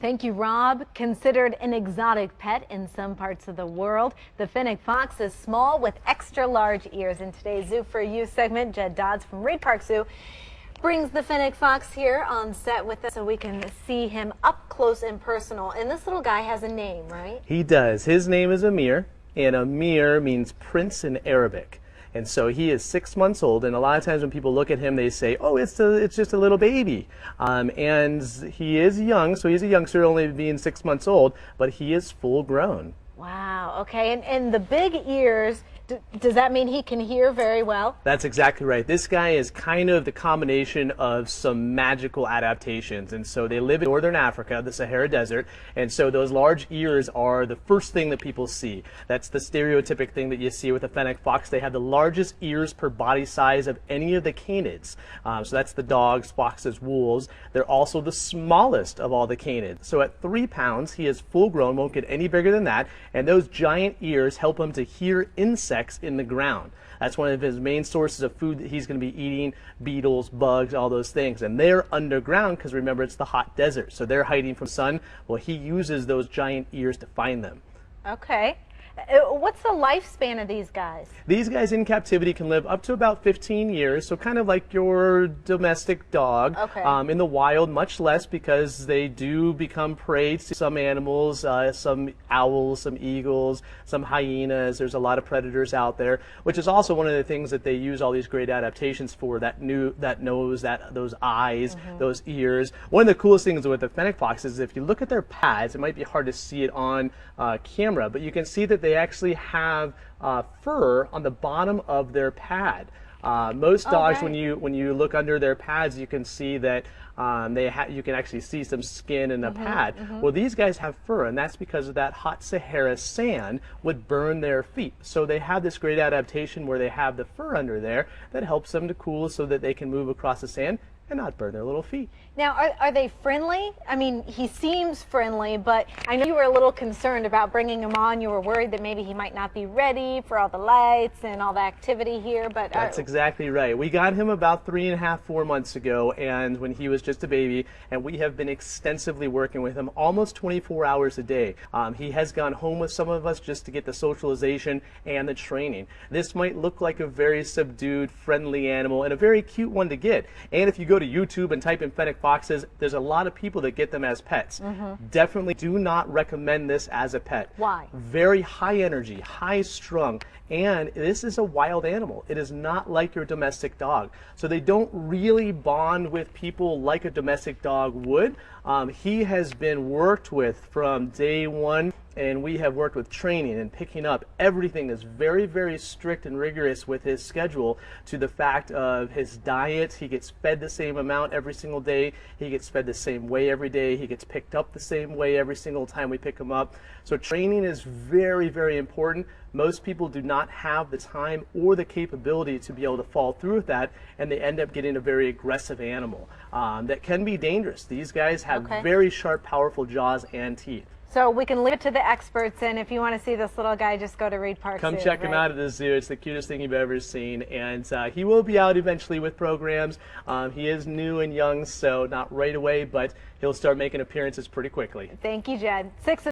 Thank you, Rob. Considered an exotic pet in some parts of the world, the Fennec Fox is small with extra large ears. In today's Zoo for You segment, Jed Dodds from Reed Park Zoo brings the Fennec Fox here on set with us so we can see him up close and personal. And this little guy has a name, right? He does. His name is Amir, and Amir means prince in Arabic. And so he is 6 months old, and a lot of times when people look at him, they say, oh, it's just a little baby. And he is young, so he's a youngster, only being 6 months old, but he is full grown. Wow, okay, and the big ears, does that mean he can hear very well? That's exactly right. This guy is kind of the combination of some magical adaptations. And so they live in northern Africa, the Sahara Desert, and so those large ears are the first thing that people see. That's the stereotypic thing that you see with a Fennec Fox. They have the largest ears per body size of any of the canids. So that's the dogs, foxes, wolves. They're also the smallest of all the canids. So at 3 pounds, he is full grown, won't get any bigger than that, and those giant ears help him to hear insects in the ground. That's one of his main sources of food that he's going to be eating: beetles, bugs, all those things. And they're underground because remember, it's the hot desert, so they're hiding from the sun. Well, he uses those giant ears to find them. Okay. What's the lifespan of these guys? These guys in captivity can live up to about 15 years, so kind of like your domestic dog. Okay. In the wild, much less, because they do become prey to some animals, some owls, some eagles, some hyenas. There's a lot of predators out there, which is also one of the things that they use all these great adaptations for, that nose, those eyes, those ears. One of the coolest things with the Fennec Fox is if you look at their pads, it might be hard to see it on camera, but you can see that they actually have fur on the bottom of their pad. Most dogs, when you look under their pads, you can see that you can actually see some skin in the pad. Well, these guys have fur, and that's because of that hot Sahara sand would burn their feet. So they have this great adaptation where they have the fur under there that helps them to cool so that they can move across the sand and not burn their little feet. Now, are they friendly? I mean, he seems friendly, but I know you were a little concerned about bringing him on. You were worried that maybe he might not be ready for all the lights and all the activity here, but... That's exactly right. We got him about 3.5, 4 months ago, and when he was just a baby, and we have been extensively working with him almost 24 hours a day. He has gone home with some of us just to get the socialization and the training. This might look like a very subdued, friendly animal and a very cute one to get. And if you go to YouTube and type in Fennec Foxes, there's a lot of people that get them as pets. Definitely do not recommend this as a pet. Why? Very high energy, high strung, and this is a wild animal. It is not like your domestic dog. So they don't really bond with people like a domestic dog would. He has been worked with from day one, and we have worked with training and picking up everything is very, very strict and rigorous with his schedule, to the fact of his diet. He gets fed the same amount every single day. He gets fed the same way every day. He gets picked up the same way every single time we pick him up. So training is very, very important. Most people do not have the time or the capability to be able to follow through with that, and they end up getting a very aggressive animal that can be dangerous. These guys have very sharp, powerful jaws and teeth. So we can leave it to the experts, and if you want to see this little guy, just go to Reed Park Zoo. Come check him out at the zoo. It's the cutest thing you've ever seen, and he will be out eventually with programs. He is new and young, so not right away, but he'll start making appearances pretty quickly. Thank you, Jed.